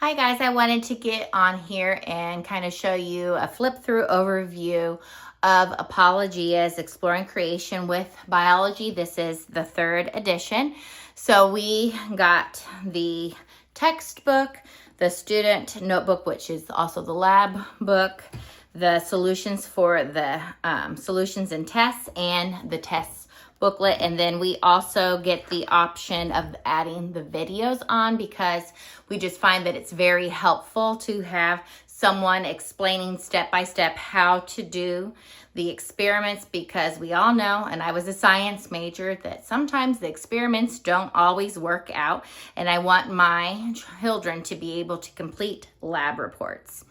Hi guys, I wanted to get on here and kind of show you a flip through overview of Apologia's Exploring Creation with Biology. This is the 3rd edition. So we got the textbook, the student notebook, which is also the lab book, the solutions for the solutions and tests, and the tests booklet. And then we also get the option of adding the videos on because we just find that it's very helpful to have someone explaining step by step how to do the experiments, because we all know, and I was a science major, that sometimes the experiments don't always work out, and I want my children to be able to complete lab reports.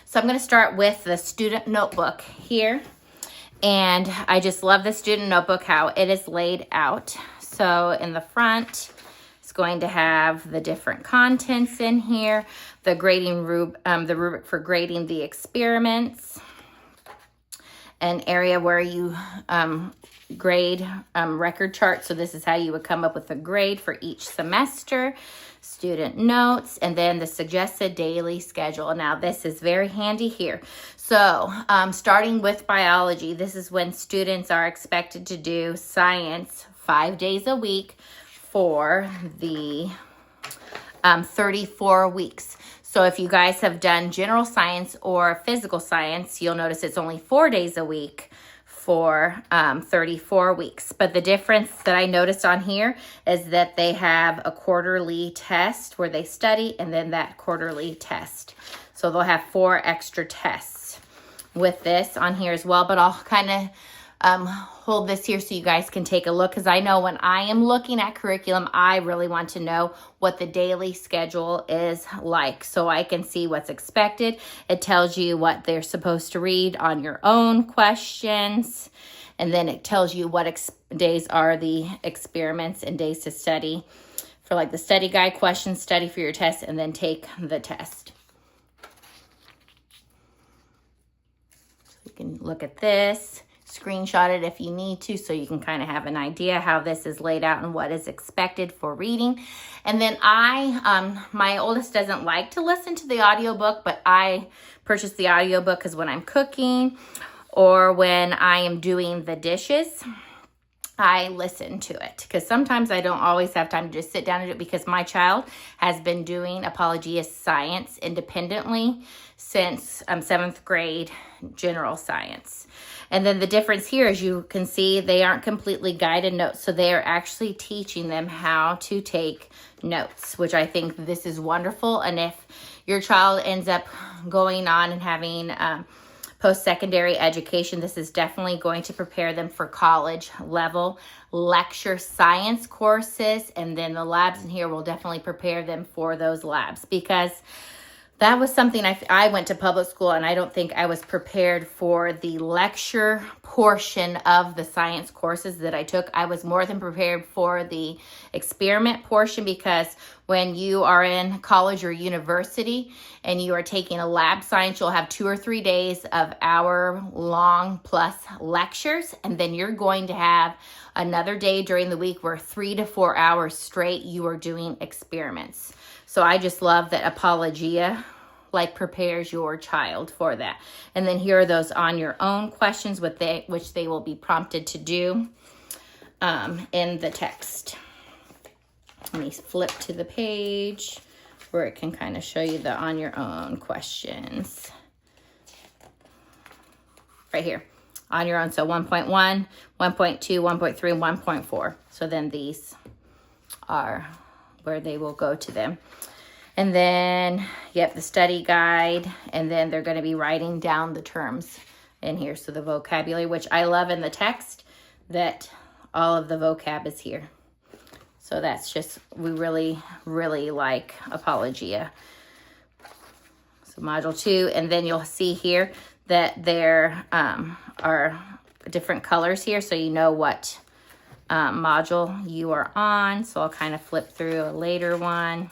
So I'm going to start with the student notebook here. And I just love the student notebook, how it is laid out. So in the front, it's going to have the different contents in here, the grading the rubric for grading the experiments, an area where you grade record charts. So this is how you would come up with a grade for each semester, student notes, and then the suggested daily schedule. Now this is very handy here. So starting with biology, this is when students are expected to do science 5 days a week for the 34 weeks. So if you guys have done general science or physical science, you'll notice it's only 4 days a week for 34 weeks. But the difference that I noticed on here is that they have a quarterly test where they study, and then that quarterly test. So they'll have 4 extra tests with this on here as well. But I'll kind of hold this here so you guys can take a look, because I know when I am looking at curriculum, I really want to know what the daily schedule is like so I can see what's expected. It tells you what they're supposed to read on your own questions, and then it tells you what days are the experiments and days to study for, like the study guide questions, study for your test, and then take the test. So you can look at this, screenshot it if you need to, so you can kind of have an idea how this is laid out and what is expected for reading. And then my oldest doesn't like to listen to the audiobook, but I purchased the audiobook because when I'm cooking or when I am doing the dishes, I listen to it, because sometimes I don't always have time to just sit down and do it, because my child has been doing Apologia science independently since 7th grade general science. And then the difference here, as you can see, they aren't completely guided notes. So they are actually teaching them how to take notes, which I think this is wonderful. And if your child ends up going on and having post-secondary education, this is definitely going to prepare them for college level lecture science courses. And then the labs in here will definitely prepare them for those labs, because that was something I went to public school, and I don't think I was prepared for the lecture portion of the science courses that I took. I was more than prepared for the experiment portion, because when you are in college or university and you are taking a lab science, you'll have 2 or 3 days of hour-long plus lectures, and then you're going to have another day during the week where 3 to 4 hours straight you are doing experiments. So I just love that Apologia prepares your child for that. And then here are those on your own questions which they will be prompted to do in the text. Let me flip to the page where it can kind of show you the on your own questions. Right here, on your own. So 1.1, 1.2, 1.3, and 1.4. So then these are where they will go to them. And then, yep, the study guide, and then they're going to be writing down the terms in here. So the vocabulary, which I love in the text, that all of the vocab is here. So that's just, we really, really like Apologia. So module 2, and then you'll see here that there are different colors here, so you know what module you are on. So I'll kind of flip through a later one.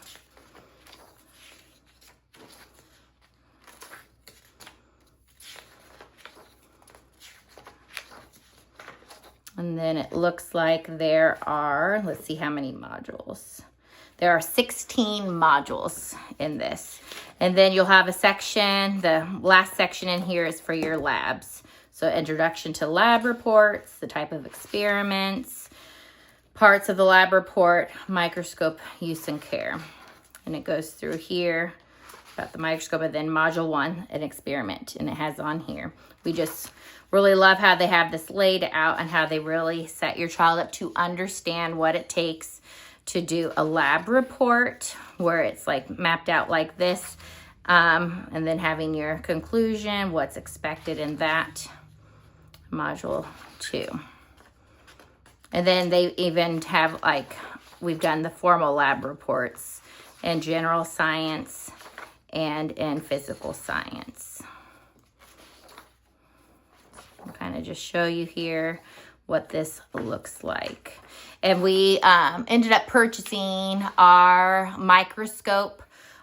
And then it looks like there are, let's see how many modules. There are 16 modules in this. And then you'll have a section, the last section in here is for your labs. So introduction to lab reports, the type of experiments, parts of the lab report, microscope use and care. And it goes through here about the microscope, and then module 1, an experiment, and it has on here. We just really love how they have this laid out and how they really set your child up to understand what it takes to do a lab report, where it's like mapped out like this, and then having your conclusion, what's expected in that, module 2. And then they even have, like, we've done the formal lab reports in general science and in physical science. I'll kind of just show you here what this looks like. And we ended up purchasing our microscope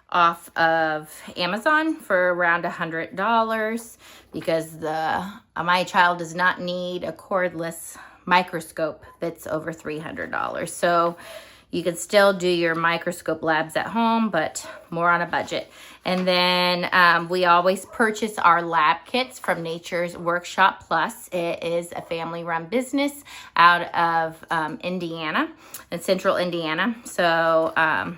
off of Amazon for around $100 because my child does not need a cordless microscope that's over $300. So you can still do your microscope labs at home, but more on a budget. And then we always purchase our lab kits from Nature's Workshop Plus. It is a family-run business out of Indiana, in central Indiana. So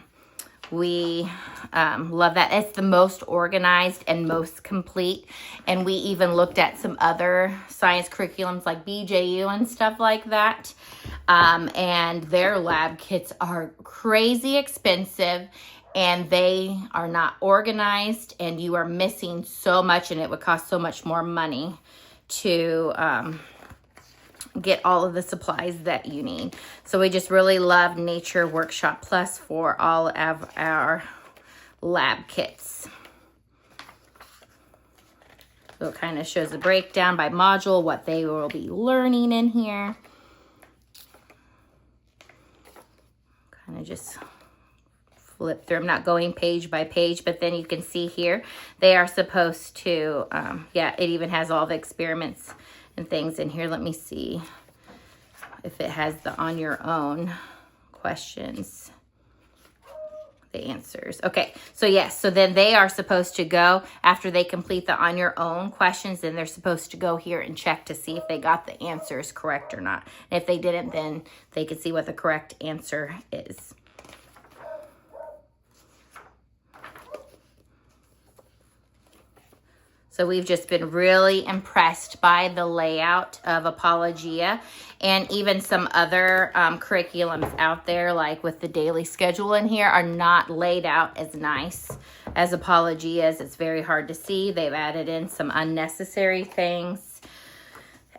we love that. It's the most organized and most complete. And we even looked at some other science curriculums like BJU and stuff like that. And their lab kits are crazy expensive, and they are not organized, and you are missing so much, and it would cost so much more money to get all of the supplies that you need. So we just really love Nature Workshop Plus for all of our lab kits. So it kind of shows the breakdown by module, what they will be learning in here. Kind of just flip through. I'm not going page by page, but then you can see here, they are supposed to, yeah, it even has all the experiments and things in here. Let me see if it has the on your own questions, the answers. Okay, so yes, so then they are supposed to go, after they complete the on your own questions, then they're supposed to go here and check to see if they got the answers correct or not. And if they didn't, then they can see what the correct answer is. So we've just been really impressed by the layout of Apologia, and even some other curriculums out there, like with the daily schedule in here, are not laid out as nice as Apologia's. It's very hard to see. They've added in some unnecessary things,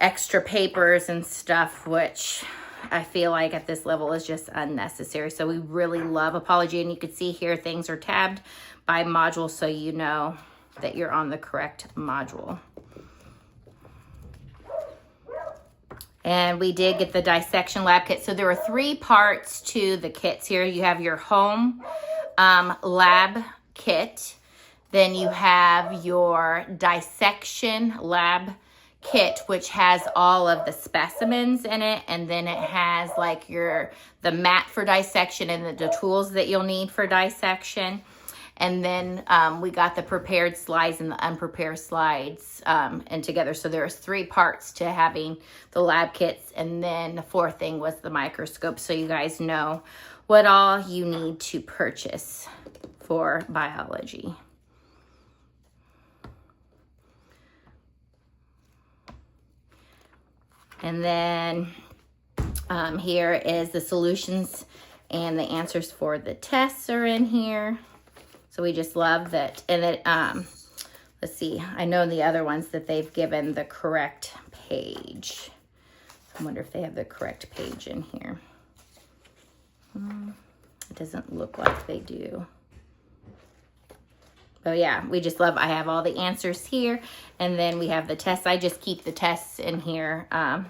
extra papers and stuff, which I feel like at this level is just unnecessary. So we really love Apologia, and you can see here things are tabbed by module, so you know that you're on the correct module. And we did get the dissection lab kit. So there were 3 parts to the kits here. You have your home lab kit. Then you have your dissection lab kit, which has all of the specimens in it. And then it has like the mat for dissection and the tools that you'll need for dissection. And then we got the prepared slides and the unprepared slides and together. So there's 3 parts to having the lab kits. And then the 4th thing was the microscope. So you guys know what all you need to purchase for biology. And then here is the solutions, and the answers for the tests are in here. So we just love that. And it, let's see, I know in the other ones that they've given the correct page. I wonder if they have the correct page in here. It doesn't look like they do. But yeah, we just love, I have all the answers here. And then we have the tests. I just keep the tests in here and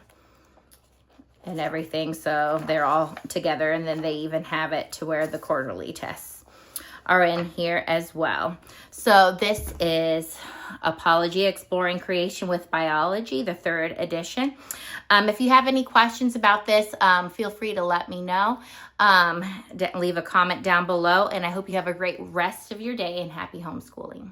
everything. So they're all together. And then they even have it to where the quarterly tests are in here as well. So this is Apologia, Exploring Creation with Biology, the 3rd edition. If you have any questions about this, feel free to let me know. Leave a comment down below, and I hope you have a great rest of your day and happy homeschooling.